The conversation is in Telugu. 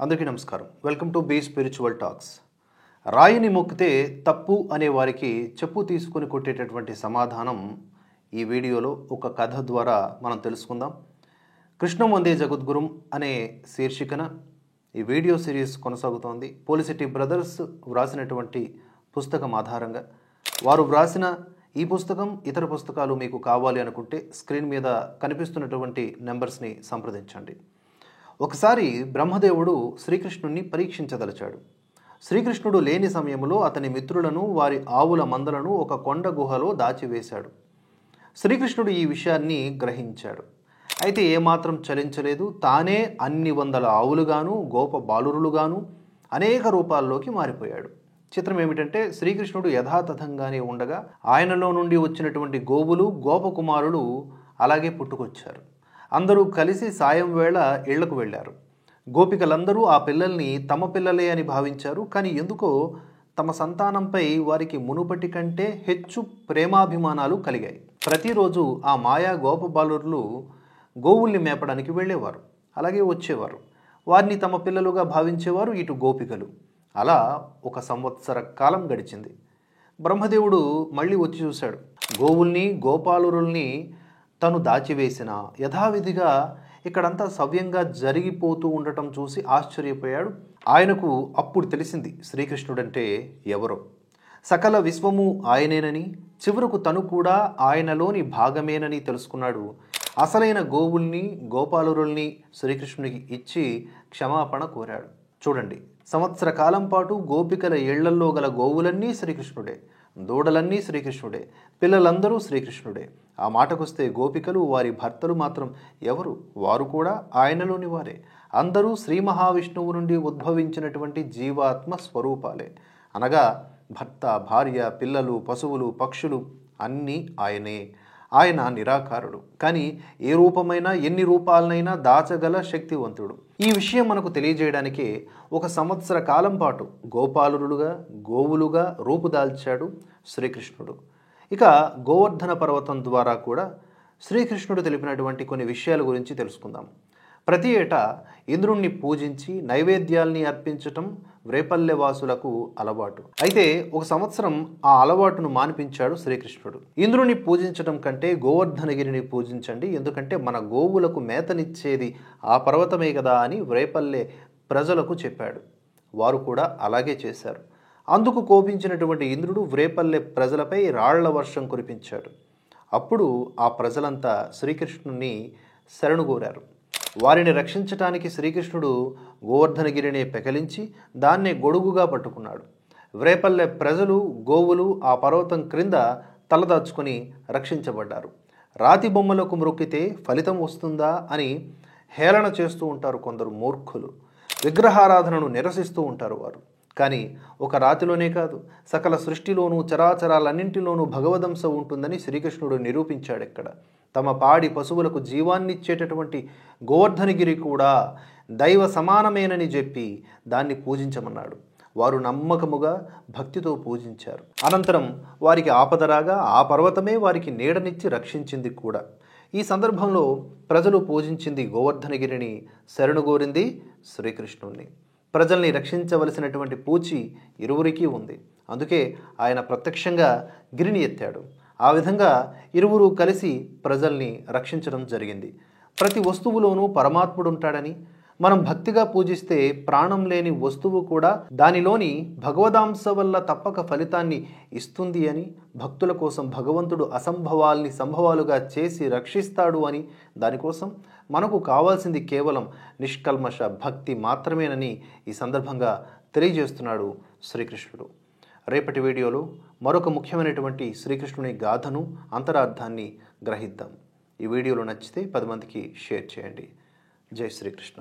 అందరికీ నమస్కారం. Welcome to be spiritual talks. రాయిని మొక్కితే తప్పు అనే వారికి చెప్పు తీసుకుని కొట్టేటటువంటి సమాధానం ఈ వీడియోలో ఒక కథ ద్వారా మనం తెలుసుకుందాం. కృష్ణం వందే జగద్గురుం అనే శీర్షికన ఈ వీడియో సిరీస్ కొనసాగుతోంది. పోలిసిటీ బ్రదర్స్ వ్రాసినటువంటి పుస్తకం ఆధారంగా వారు వ్రాసిన ఈ పుస్తకం ఇతర పుస్తకాలు మీకు కావాలి అనుకుంటే స్క్రీన్ మీద కనిపిస్తున్నటువంటి నెంబర్స్ని సంప్రదించండి. ఒకసారి బ్రహ్మదేవుడు శ్రీకృష్ణుణ్ణి పరీక్షించదలిచాడు. శ్రీకృష్ణుడు లేని సమయంలో అతని మిత్రులను వారి ఆవుల మందలను ఒక కొండ గుహలో దాచివేశాడు. శ్రీకృష్ణుడు ఈ విషయాన్ని గ్రహించాడు. అయితే ఏమాత్రం చలించలేదు. తానే అన్ని వందల ఆవులుగాను గోప బాలురులుగాను అనేక రూపాల్లోకి మారిపోయాడు. చిత్రం ఏమిటంటే శ్రీకృష్ణుడు యథాతథంగానే ఉండగా ఆయనలో నుండి వచ్చినటువంటి గోవులు గోపకుమారులు అలాగే పుట్టుకొచ్చారు. అందరూ కలిసి సాయం వేళ ఇళ్లకు వెళ్ళారు. గోపికలందరూ ఆ పిల్లల్ని తమ పిల్లలే అని భావించారు. కానీ ఎందుకో తమ సంతానంపై వారికి మునుపటి కంటే హెచ్చు ప్రేమాభిమానాలు కలిగాయి. ప్రతిరోజు ఆ మాయా గోపబాలురులు గోవుల్ని మేపడానికి వెళ్ళేవారు, అలాగే వచ్చేవారు. వారిని తమ పిల్లలుగా భావించేవారు ఇటు గోపికలు. అలా 1 సంవత్సర కాలం గడిచింది. బ్రహ్మదేవుడు మళ్ళీ వచ్చి చూశాడు. గోవుల్ని గోపాలురుల్ని తను దాచివేసిన యథావిధిగా ఇక్కడంతా సవ్యంగా జరిగిపోతూ ఉండటం చూసి ఆశ్చర్యపోయాడు. ఆయనకు అప్పుడు తెలిసింది శ్రీకృష్ణుడంటే ఎవరో. సకల విశ్వము ఆయనేనని, చివరకు తను కూడా ఆయనలోని భాగమేనని తెలుసుకున్నాడు. అసలైన గోవుల్ని గోపాలురుల్ని శ్రీకృష్ణునికి ఇచ్చి క్షమాపణ కోరాడు. చూడండి, సంవత్సర కాలం పాటు గోపికల ఇళ్లల్లో గల గోవులన్నీ శ్రీకృష్ణుడే, దూడలన్నీ శ్రీకృష్ణుడే, పిల్లలందరూ శ్రీకృష్ణుడే. ఆ మాటకొస్తే గోపికలు వారి భర్తలు మాత్రం ఎవరు? వారు కూడా ఆయనలోని వారే. అందరూ శ్రీ మహావిష్ణువు నుండి ఉద్భవించినటువంటి జీవాత్మ స్వరూపాలే. అనగా భర్త, భార్య, పిల్లలు, పశువులు, పక్షులు అన్నీ ఆయనే. ఆయన నిరాకారుడు, కానీ ఏ రూపమైనా ఎన్ని రూపాలనైనా దాచగల శక్తివంతుడు. ఈ విషయం మనకు తెలియజేయడానికే 1 సంవత్సర కాలం పాటు గోపాలురులుగా గోవులుగా రూపుదాల్చాడు శ్రీకృష్ణుడు. ఇక గోవర్ధన పర్వతం ద్వారా కూడా శ్రీకృష్ణుడు తెలిపినటువంటి కొన్ని విషయాల గురించి తెలుసుకుందాం. ప్రతి ఏటా ఇంద్రుణ్ణి పూజించి నైవేద్యాల్ని అర్పించటం వ్రేపల్లె వాసులకు అలవాటు. అయితే 1 సంవత్సరం ఆ అలవాటును మాన్పించాడు శ్రీకృష్ణుడు. ఇంద్రుని పూజించడం కంటే గోవర్ధనగిరిని పూజించండి, ఎందుకంటే మన గోవులకు మేతనిచ్చేది ఆ పర్వతమే కదా అని వ్రేపల్లె ప్రజలకు చెప్పాడు. వారు కూడా అలాగే చేశారు. అందుకు కోపించినటువంటి ఇంద్రుడు వ్రేపల్లె ప్రజలపై రాళ్ల వర్షం కురిపించాడు. అప్పుడు ఆ ప్రజలంతా శ్రీకృష్ణుని శరణుగోరారు. వారిని రక్షించటానికి శ్రీకృష్ణుడు గోవర్ధనగిరిని పెకలించి దాన్నే గొడుగుగా పట్టుకున్నాడు. వ్రేపల్లె ప్రజలు గోవులు ఆ పర్వతం క్రింద తలదాచుకొని రక్షించబడ్డారు. రాతి బొమ్మలకు మ్రొక్కితే ఫలితం వస్తుందా అని హేళన చేస్తూ ఉంటారు కొందరు మూర్ఖులు. విగ్రహారాధనను నిరసిస్తూ ఉంటారు వారు. కానీ ఒక రాతిలోనే కాదు, సకల సృష్టిలోనూ చరాచరాలన్నింటిలోనూ భగవదంశ ఉంటుందని శ్రీకృష్ణుడు నిరూపించాడు. ఇక్కడ తమ పాడి పశువులకు జీవాన్నిచ్చేటటువంటి గోవర్ధనగిరి కూడా దైవ సమానమేనని చెప్పి దాన్ని పూజించమన్నాడు. వారు నమ్మకముగా భక్తితో పూజించారు. అనంతరం వారికి ఆపదరాగా ఆ పర్వతమే వారికి నీడనిచ్చి రక్షించింది కూడా. ఈ సందర్భంలో ప్రజలు పూజించింది గోవర్ధనగిరిని, శరణుగోరింది శ్రీకృష్ణుణ్ణి. ప్రజల్ని రక్షించవలసినటువంటి పూచి ఇరువురికి ఉంది. అందుకే ఆయన ప్రత్యక్షంగా గిరిని ఎత్తాడు. ఆ విధంగా ఇరువురు కలిసి ప్రజల్ని రక్షించడం జరిగింది. ప్రతి వస్తువులోనూ పరమాత్ముడు ఉంటాడని, మనం భక్తిగా పూజిస్తే ప్రాణం లేని వస్తువు కూడా దానిలోని భగవదాంశ వల్ల తప్పక ఫలితాన్ని ఇస్తుంది అని, భక్తుల కోసం భగవంతుడు అసంభవాల్ని సంభవాలుగా చేసి రక్షిస్తాడు అని, దానికోసం మనకు కావాల్సింది కేవలం నిష్కల్మష భక్తి మాత్రమేనని ఈ సందర్భంగా తెలియజేస్తున్నాడు శ్రీకృష్ణుడు. రేపటి వీడియోలో మరొక ముఖ్యమైనటువంటి శ్రీకృష్ణుని గాథను, అంతరార్థాన్ని గ్రహిద్దాం. ఈ వీడియోలో నచ్చితే 10 మందికి షేర్ చేయండి. జై శ్రీకృష్ణ.